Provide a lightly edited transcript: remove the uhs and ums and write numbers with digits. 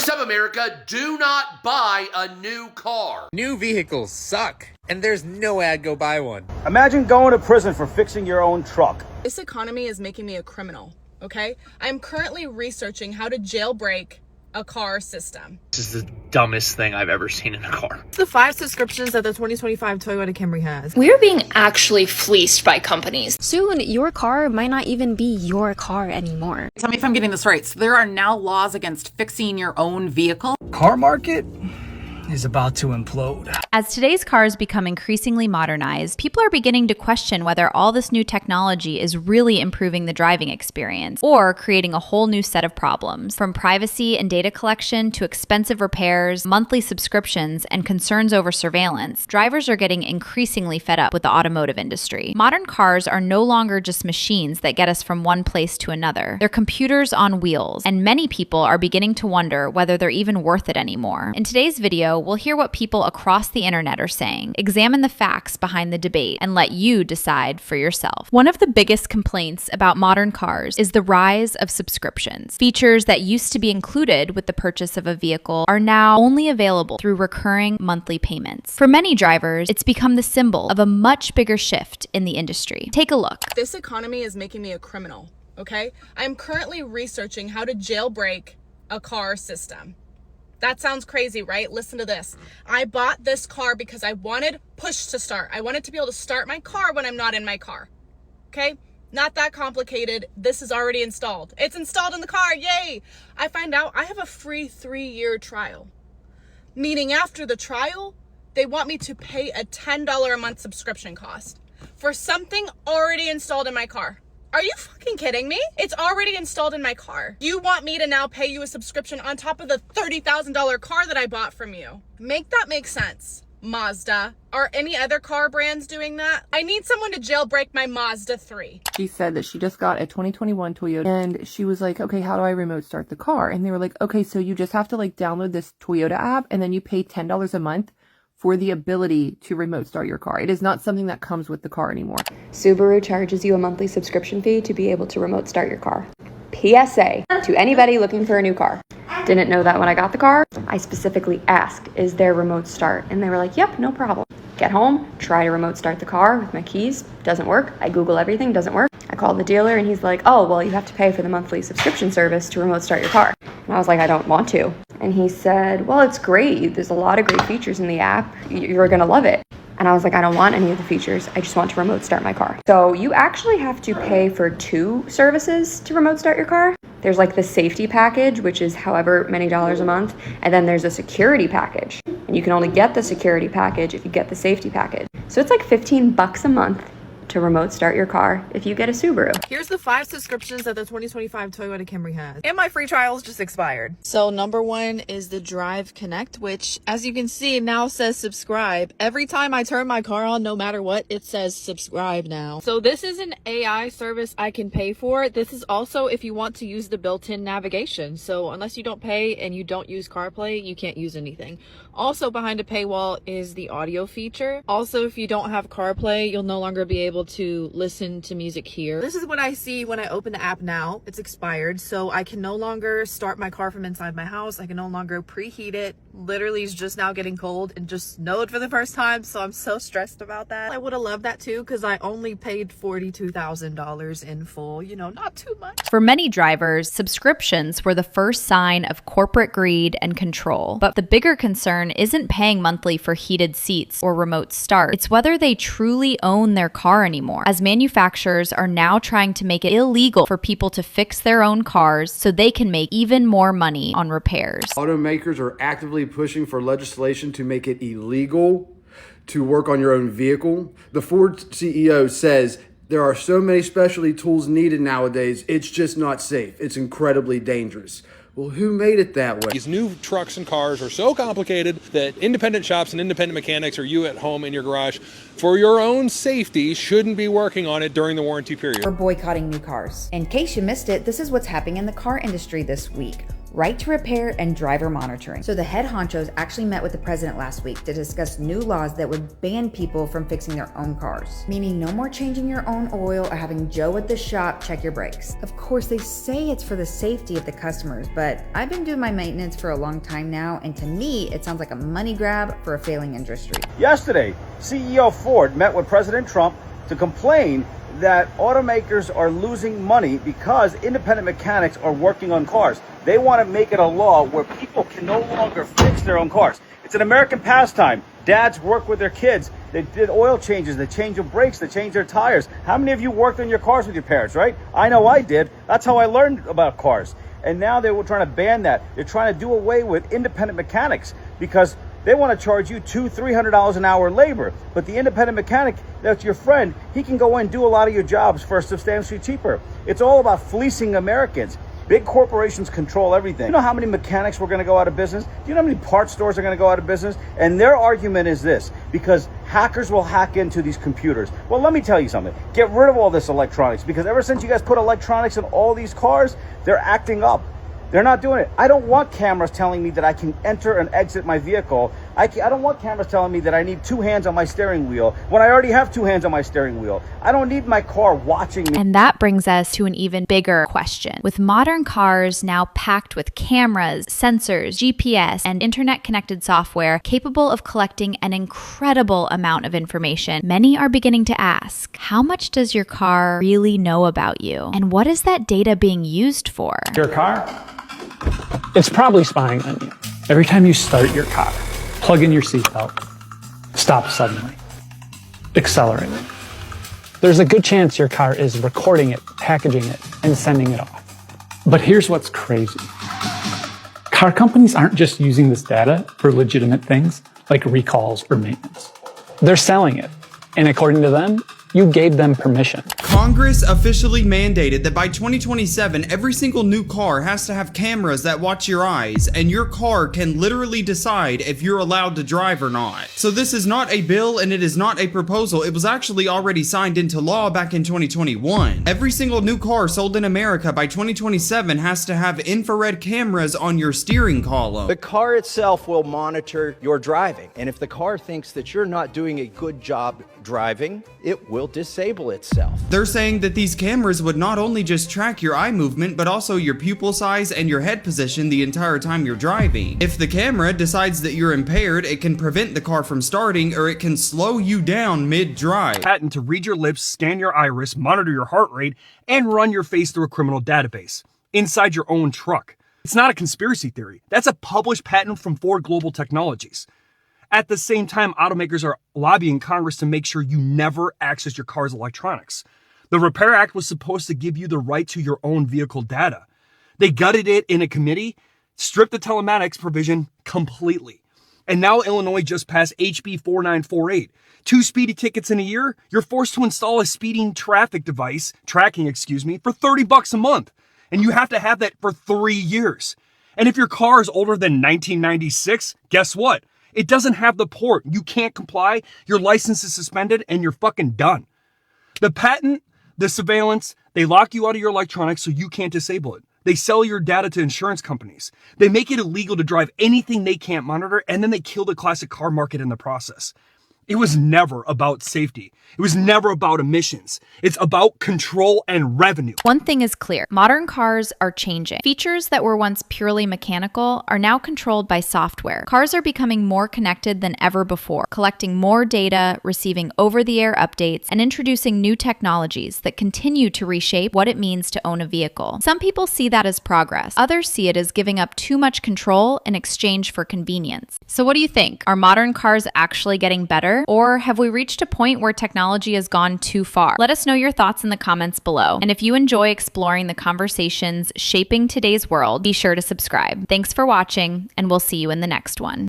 What's up, America? Do not buy a new car. New vehicles suck, and there's no ad go buy one. Imagine going to prison for fixing your own truck. This economy is making me a criminal, okay? I'm currently researching how to jailbreak a car system. This is the dumbest thing I've ever seen in a car. The 5 subscriptions that the 2025 Toyota Camry has. We're being actually fleeced by companies. Soon, your car might not even be your car anymore. Tell me if I'm getting this right. So there are now laws against fixing your own vehicle? Car market is about to implode. As today's cars become increasingly modernized, people are beginning to question whether all this new technology is really improving the driving experience or creating a whole new set of problems. From privacy and data collection to expensive repairs, monthly subscriptions, and concerns over surveillance, drivers are getting increasingly fed up with the automotive industry. Modern cars are no longer just machines that get us from one place to another. They're computers on wheels, and many people are beginning to wonder whether they're even worth it anymore. In today's video, we'll hear what people across the internet are saying, examine the facts behind the debate, and let you decide for yourself. One of the biggest complaints about modern cars is the rise of subscriptions. Features that used to be included with the purchase of a vehicle are now only available through recurring monthly payments. For many drivers, it's become the symbol of a much bigger shift in the industry. Take a look. This economy is making me a criminal, okay? I'm currently researching how to jailbreak a car system. That sounds crazy, right? Listen to this. I bought this car because I wanted push to start. I wanted to be able to start my car when I'm not in my car. Okay? Not that complicated. This is already installed. It's installed in the car. Yay! I find out I have a free 3-year trial. Meaning after the trial, they want me to pay a $10 a month subscription cost for something already installed in my car. Are you fucking kidding me? It's already installed in my car. You want me to now pay you a subscription on top of the $30,000 car that I bought from you? Make that make sense. Mazda. Are any other car brands doing that? I need someone to jailbreak my Mazda 3. She said that she just got a 2021 Toyota and she was like, okay, how do I remote start the car? And they were like, okay, so you just have to like download this Toyota app and then you pay $10 a month for the ability to remote start your car. It is not something that comes with the car anymore. Subaru charges you a monthly subscription fee to be able to remote start your car. PSA to anybody looking for a new car. Didn't know that when I got the car. I specifically asked, is there remote start? And they were like, yep, no problem. Get home, try to remote start the car with my keys. Doesn't work. I Google everything, doesn't work. I called the dealer and he's like, oh, well, you have to pay for the monthly subscription service to remote start your car. And I was like, I don't want to. And he said, well, it's great. There's a lot of great features in the app. You're gonna love it. And I was like, I don't want any of the features. I just want to remote start my car. So you actually have to pay for 2 services to remote start your car. There's like the safety package, which is however many dollars a month. And then there's a security package. And you can only get the security package if you get the safety package. So it's like $15 a month to remote start your car if you get a Subaru. Here's the 5 subscriptions that the 2025 Toyota Camry has. And my free trials just expired. So number 1 is the Drive Connect, which as you can see now says subscribe. Every time I turn my car on, no matter what, it says subscribe now. So this is an AI service I can pay for. This is also if you want to use the built-in navigation. So unless you don't pay and you don't use CarPlay, you can't use anything. Also behind a paywall is the audio feature. Also, if you don't have CarPlay, you'll no longer be able to listen to music here. This is what I see when I open the app now. It's expired, so I can no longer start my car from inside my house. I can no longer preheat it. Literally, it's just now getting cold and just snowed for the first time, so I'm so stressed about that. I would have loved that too, because I only paid $42,000 in full. You know, not too much. For many drivers, subscriptions were the first sign of corporate greed and control. But the bigger concern isn't paying monthly for heated seats or remote start. It's whether they truly own their car anymore, as manufacturers are now trying to make it illegal for people to fix their own cars so they can make even more money on repairs. Automakers are actively pushing for legislation to make it illegal to work on your own vehicle. The Ford CEO says there are so many specialty tools needed nowadays, it's just not safe. It's incredibly dangerous. Well, who made it that way? These new trucks and cars are so complicated that independent shops and independent mechanics, or you at home in your garage, for your own safety, shouldn't be working on it during the warranty period. We're boycotting new cars. In case you missed it, this is what's happening in the car industry this week. right to repair, and driver monitoring. So the head honchos actually met with the president last week to discuss new laws that would ban people from fixing their own cars, meaning no more changing your own oil or having Joe at the shop check your brakes. Of course, they say it's for the safety of the customers, but I've been doing my maintenance for a long time now, and to me, it sounds like a money grab for a failing industry. Yesterday, CEO Ford met with President Trump to complain that automakers are losing money because independent mechanics are working on cars. They want to make it a law where people can no longer fix their own cars. It's an American pastime. Dads work with their kids. They did oil changes. They change their brakes. They change their tires. How many of you worked on your cars with your parents, right? I know I did. That's how I learned about cars. And now they were trying to ban that. They're trying to do away with independent mechanics because they want to charge you $200-300 an hour labor. But the independent mechanic, that's your friend, he can go in and do a lot of your jobs for substantially cheaper. It's all about fleecing Americans. Big corporations control everything. You know how many mechanics were going to go out of business? Do you know how many parts stores are going to go out of business? And their argument is this, because hackers will hack into these computers. Well, let me tell you something. Get rid of all this electronics, because ever since you guys put electronics in all these cars, they're acting up. They're not doing it. I don't want cameras telling me that I can enter and exit my vehicle. I don't want cameras telling me that I need 2 hands on my steering wheel when I already have 2 hands on my steering wheel. I don't need my car watching me. And that brings us to an even bigger question. With modern cars now packed with cameras, sensors, GPS, and internet-connected software capable of collecting an incredible amount of information, many are beginning to ask, how much does your car really know about you? And what is that data being used for? Your car? It's probably spying on you. Every time you start your car, plug in your seatbelt, stop suddenly, accelerate. There's a good chance your car is recording it, packaging it, and sending it off. But here's what's crazy. Car companies aren't just using this data for legitimate things like recalls or maintenance. They're selling it. And according to them, you gave them permission. Congress officially mandated that by 2027, every single new car has to have cameras that watch your eyes, and your car can literally decide if you're allowed to drive or not. So this is not a bill and it is not a proposal. It was actually already signed into law back in 2021. Every single new car sold in America by 2027 has to have infrared cameras on your steering column. The car itself will monitor your driving, and if the car thinks that you're not doing a good job driving, it will disable itself. They're saying that these cameras would not only just track your eye movement, but also your pupil size and your head position the entire time you're driving. If the camera decides that you're impaired, it can prevent the car from starting, or it can slow you down mid-drive. Patent to read your lips, scan your iris, monitor your heart rate, and run your face through a criminal database inside your own truck. It's not a conspiracy theory. That's a published patent from Ford Global Technologies. At the same time, automakers are lobbying Congress to make sure you never access your car's electronics. The Repair Act was supposed to give you the right to your own vehicle data. They gutted it in a committee, stripped the telematics provision completely. And now Illinois just passed HB 4948. 2 speeding tickets in a year, you're forced to install a speeding tracking for $30 a month. And you have to have that for 3 years. And if your car is older than 1996, guess what? It doesn't have the port. You can't comply. Your license is suspended and you're fucking done. The patent, the surveillance, they lock you out of your electronics so you can't disable it. They sell your data to insurance companies. They make it illegal to drive anything they can't monitor, and then they kill the classic car market in the process. It was never about safety. It was never about emissions. It's about control and revenue. One thing is clear. Modern cars are changing. Features that were once purely mechanical are now controlled by software. Cars are becoming more connected than ever before, collecting more data, receiving over-the-air updates, and introducing new technologies that continue to reshape what it means to own a vehicle. Some people see that as progress. Others see it as giving up too much control in exchange for convenience. So what do you think? Are modern cars actually getting better? Or have we reached a point where technology has gone too far? Let us know your thoughts in the comments below. And if you enjoy exploring the conversations shaping today's world, be sure to subscribe. Thanks for watching, and we'll see you in the next one.